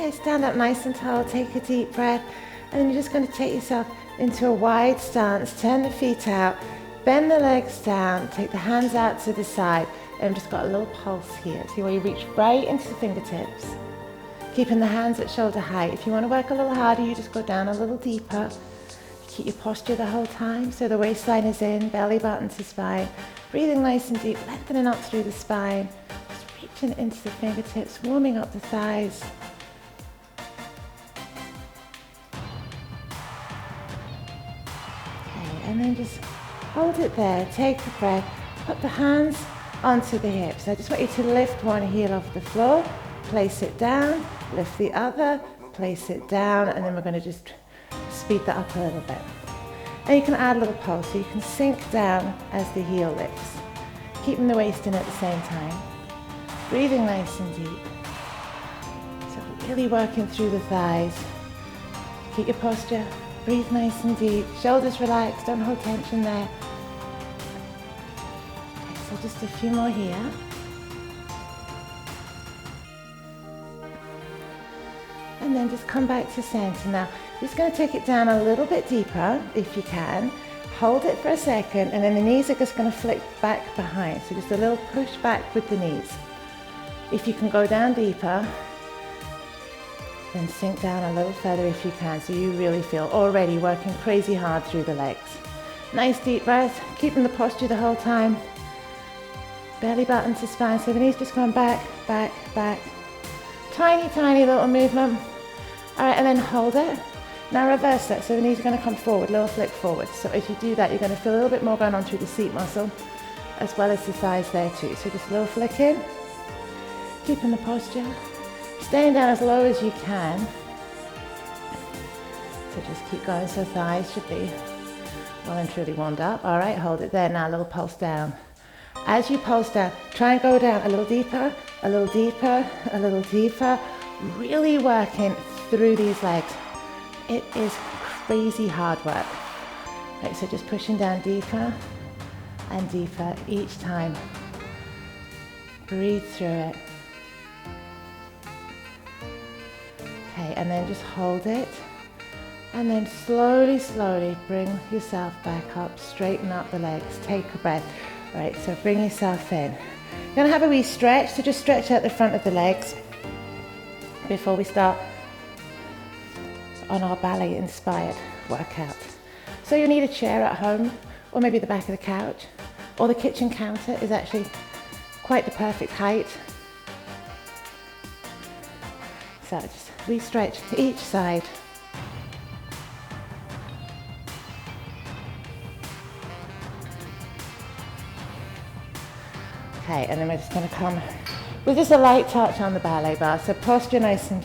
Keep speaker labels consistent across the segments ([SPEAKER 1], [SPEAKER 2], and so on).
[SPEAKER 1] Okay, stand up nice and tall, take a deep breath, and then you're just going to take yourself into a wide stance, turn the feet out, bend the legs down, take the hands out to the side, and we've just got a little pulse here. See where you reach right into the fingertips, keeping the hands at shoulder height. If you want to work a little harder, you just go down a little deeper. Keep your posture the whole time, so the waistline is in, belly button to spine, breathing nice and deep, lengthening up through the spine, just reaching into the fingertips, warming up the thighs. And then just hold it there, take a breath, put the hands onto the hips. I just want you to lift one heel off the floor, place it down, lift the other, place it down, and then we're going to just speed that up a little bit. And you can add a little pulse, so you can sink down as the heel lifts, keeping the waist in at the same time, breathing nice and deep. So really working through the thighs. Keep your posture. Breathe nice and deep, shoulders relaxed, don't hold tension there. Okay, so just a few more here. And then just come back to center. Now, just going to take it down a little bit deeper, if you can. Hold it for a second, and then the knees are just going to flick back behind. So just a little push back with the knees. If you can go down deeper, then sink down a little further if you can, so you really feel already working crazy hard through the legs. Nice deep breath, keeping the posture the whole time. Belly button to spine, so the knees just going back, back, back. Tiny, tiny little movement. All right, and then hold it. Now reverse that, so the knees are going to come forward, little flick forward. So as you do that, you're going to feel a little bit more going on through the seat muscle, as well as the thighs there too. So just a little flick in, keeping the posture. Staying down as low as you can. So just keep going, so thighs should be well and truly warmed up. All right, hold it there. Now a little pulse down. As you pulse down, try and go down a little deeper, a little deeper, a little deeper. Really working through these legs. It is crazy hard work. Right, so just pushing down deeper and deeper each time. Breathe through it. Okay, and then just hold it, and then slowly, slowly bring yourself back up, straighten up the legs, take a breath. All right, so bring yourself in. You're gonna have a wee stretch, so just stretch out the front of the legs before we start on our ballet inspired workout. So you'll need a chair at home, or maybe the back of the couch, or the kitchen counter is actually quite the perfect height. So just re-stretch to each side. Okay, and then we're just going to come with just a light touch on the ballet bar. So posture nice and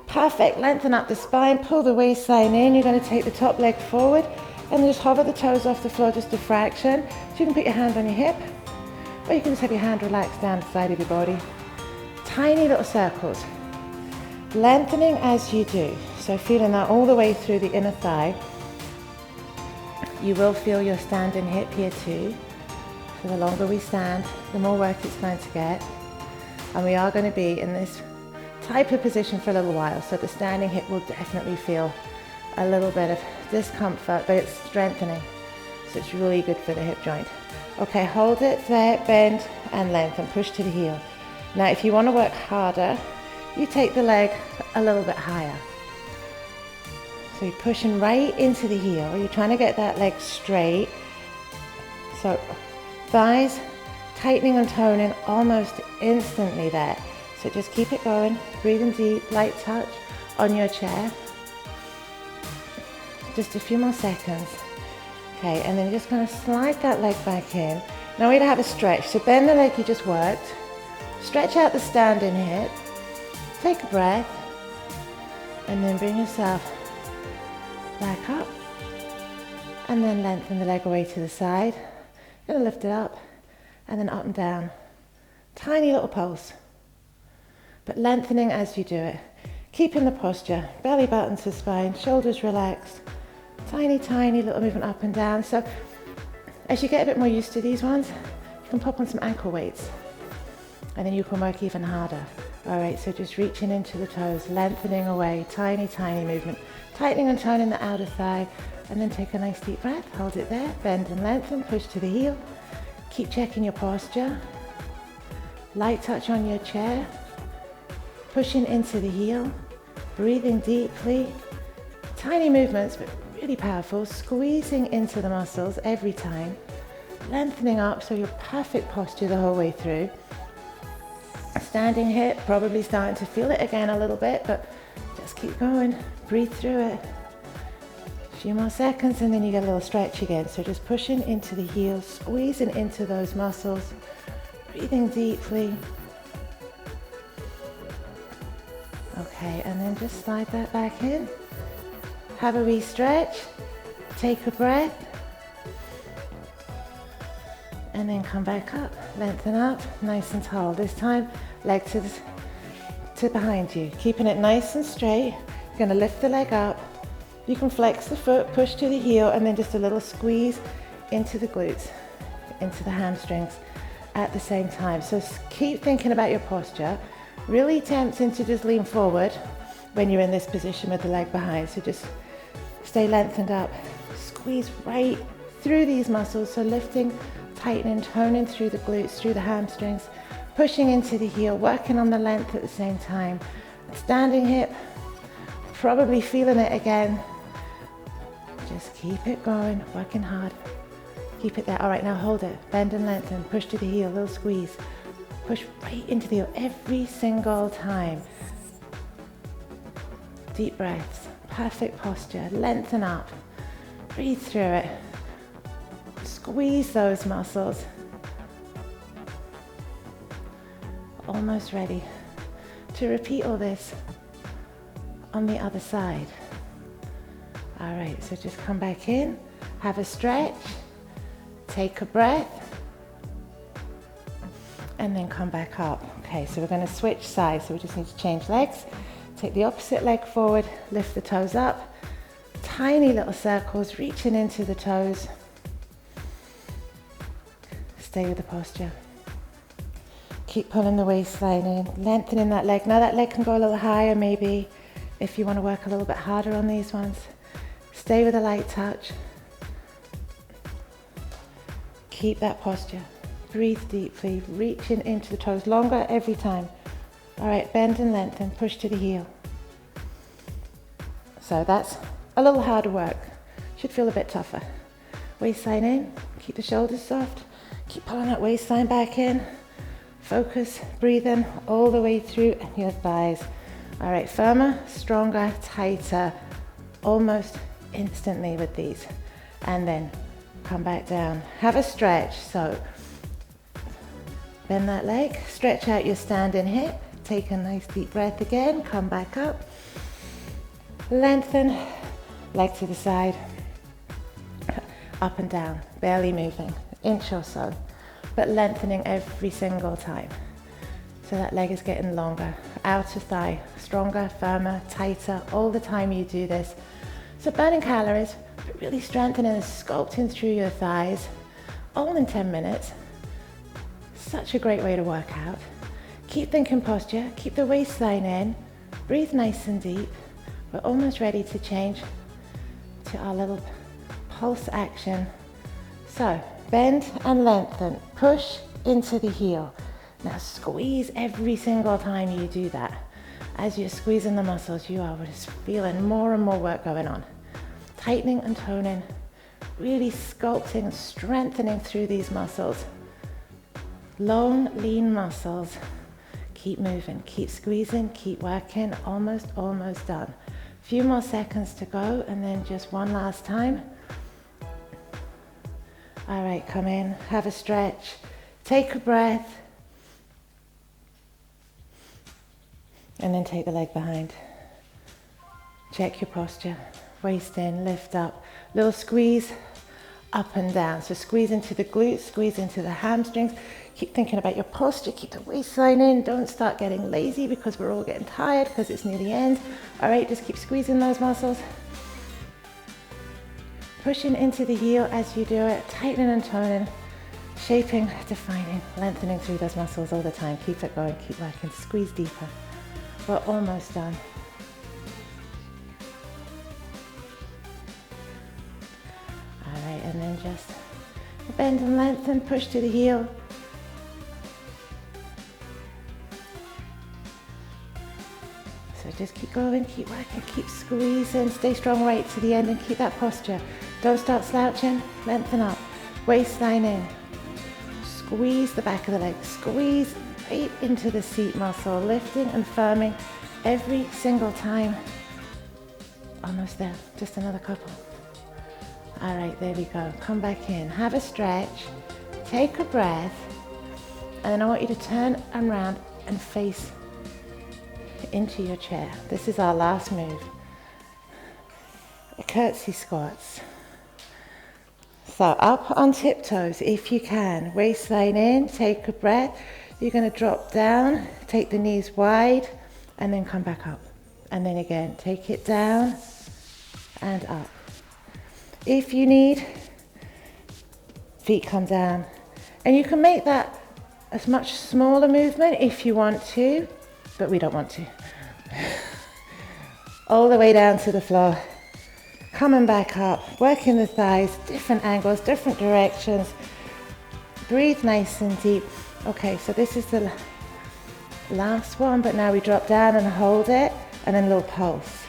[SPEAKER 1] perfect. Lengthen up the spine, pull the waistline in. You're going to take the top leg forward and just hover the toes off the floor just a fraction. So you can put your hand on your hip, or you can just have your hand relaxed down the side of your body. Tiny little circles. Lengthening as you do, so feeling that all the way through the inner thigh. You will feel your standing hip here too. So the longer we stand, the more work it's going to get. And we are going to be in this type of position for a little while, so the standing hip will definitely feel a little bit of discomfort, but it's strengthening. So it's really good for the hip joint. Okay, hold it there, bend and lengthen, push to the heel. Now if you want to work harder, you take the leg a little bit higher. So you're pushing right into the heel. You're trying to get that leg straight. So thighs tightening and toning almost instantly there. So just keep it going, breathing deep, light touch on your chair. Just a few more seconds. Okay, and then you're just going to slide that leg back in. Now we're going to have a stretch. So bend the leg you just worked. Stretch out the standing hip. Take a breath, and then bring yourself back up, and then lengthen the leg away to the side. You're going to lift it up, and then up and down. Tiny little pulse, but lengthening as you do it. Keeping the posture, belly button to spine, shoulders relaxed. Tiny, tiny little movement up and down. So as you get a bit more used to these ones, you can pop on some ankle weights, and then you can work even harder. All right, so just reaching into the toes, lengthening away, tiny, tiny movement. Tightening and toning the outer thigh, and then take a nice deep breath. Hold it there, bend and lengthen, push to the heel. Keep checking your posture. Light touch on your chair. Pushing into the heel, breathing deeply. Tiny movements, but really powerful. Squeezing into the muscles every time. Lengthening up so you're perfect posture the whole way through. Standing hip, probably starting to feel it again a little bit, but just keep going. Breathe through it. A few more seconds and then you get a little stretch again. So just pushing into the heels, squeezing into those muscles, breathing deeply. Okay, and then just slide that back in. Have a wee stretch. Take a breath. And then come back up. Lengthen up, nice and tall. This time, leg to behind you. Keeping it nice and straight. You're going to lift the leg up. You can flex the foot, push to the heel, and then just a little squeeze into the glutes, into the hamstrings at the same time. So keep thinking about your posture. Really tempting to just lean forward when you're in this position with the leg behind. So just stay lengthened up. Squeeze right through these muscles. So lifting, tightening, toning through the glutes, through the hamstrings, pushing into the heel, working on the length at the same time. Standing hip, probably feeling it again. Just keep it going, working hard. Keep it there. All right, now hold it. Bend and lengthen, push to the heel, little squeeze. Push right into the heel every single time. Deep breaths, perfect posture, lengthen up. Breathe through it. Squeeze those muscles. Almost ready to repeat all this on the other side. All right, so just come back in, have a stretch, take a breath, and then come back up. Okay, so we're going to switch sides, so we just need to change legs. Take the opposite leg forward, lift the toes up, tiny little circles, reaching into the toes. Stay with the posture. Keep pulling the waistline in, lengthening that leg. Now that leg can go a little higher maybe if you want to work a little bit harder on these ones. Stay with a light touch. Keep that posture. Breathe deeply, reaching into the toes, longer every time. All right, bend and lengthen, push to the heel. So that's a little harder work. Should feel a bit tougher. Waistline in, keep the shoulders soft. Keep pulling that waistline back in. Focus, breathing all the way through your thighs. All right, firmer, stronger, tighter, almost instantly with these. And then come back down. Have a stretch. So bend that leg, stretch out your standing hip. Take a nice deep breath again. Come back up. Lengthen, leg to the side. Up and down, barely moving, inch or so, but lengthening every single time. So that leg is getting longer. Outer thigh, stronger, firmer, tighter, all the time you do this. So burning calories, but really strengthening and sculpting through your thighs, all in 10 minutes. Such a great way to work out. Keep thinking posture, keep the waistline in, breathe nice and deep. We're almost ready to change to our little pulse action. So bend and lengthen, push into the heel. Now squeeze every single time you do that. As you're squeezing the muscles, you are just feeling more and more work going on. Tightening and toning, really sculpting, strengthening through these muscles. Long, lean muscles. Keep moving, keep squeezing, keep working, almost done. Few more seconds to go and then just one last time. All right, come in, have a stretch, take a breath, and then take the leg behind. Check your posture, waist in, lift up, little squeeze, up and down. So squeeze into the glutes, squeeze into the hamstrings. Keep thinking about your posture, keep the waistline in. Don't start getting lazy because we're all getting tired because it's near the end. All right, just keep squeezing those muscles. Pushing into the heel as you do it, tightening and toning. shaping, defining, lengthening through those muscles all the time. Keep it going, keep working, squeeze deeper. We're almost done. All right, and then just bend and lengthen, push to the heel. So just keep going, keep working, keep squeezing, stay strong right to the end and keep that posture. Don't start slouching, lengthen up, waistline in. Squeeze the back of the leg, squeeze right into the seat muscle, lifting and firming every single time. Almost there, just another couple. All right, there we go. Come back in, have a stretch, take a breath, and then I want you to turn around and face into your chair. This is our last move. Curtsy squats. So up on tiptoes if you can, waistline in, take a breath. You're going to drop down, take the knees wide, and then come back up. And then again, take it down and up. If you need, feet come down. And you can make that a much smaller movement if you want to, but we don't want to. All the way down to the floor. Coming back up, working the thighs, different angles, different directions. Breathe nice and deep. Okay, so this is the last one, but now we drop down and hold it, and then a little pulse.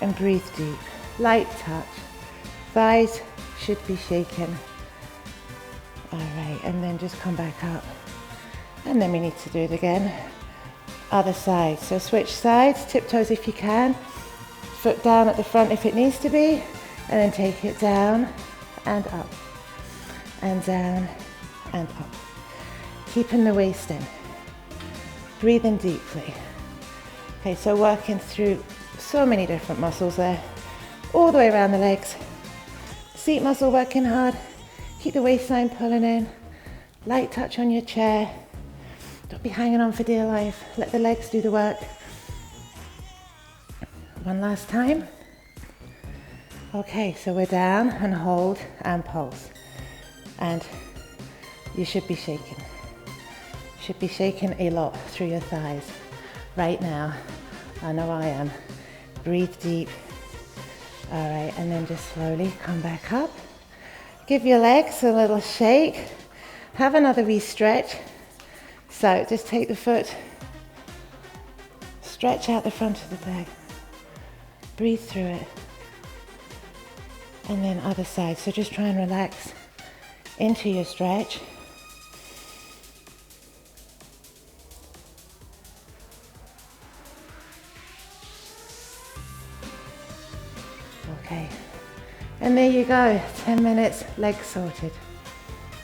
[SPEAKER 1] And breathe deep. Light touch. Thighs should be shaken. All right, and then just come back up. And then we need to do it again. Other side. So switch sides, tiptoes if you can. Foot down at the front if it needs to be. And then take it down and up. And down and up. Keeping the waist in. Breathing deeply. Okay, so working through so many different muscles there. All the way around the legs. Seat muscle working hard. Keep the waistline pulling in. Light touch on your chair. Don't be hanging on for dear life. Let the legs do the work. One last time. Okay, so we're down and hold and pulse. And you should be shaking. Should be shaking a lot through your thighs. Right now, I know I am. Breathe deep. All right, and then just slowly come back up. Give your legs a little shake. Have another wee stretch. So just take the foot, stretch out the front of the leg. Breathe through it. And then other side. So just try and relax into your stretch. Okay. And there you go. 10 minutes, legs sorted.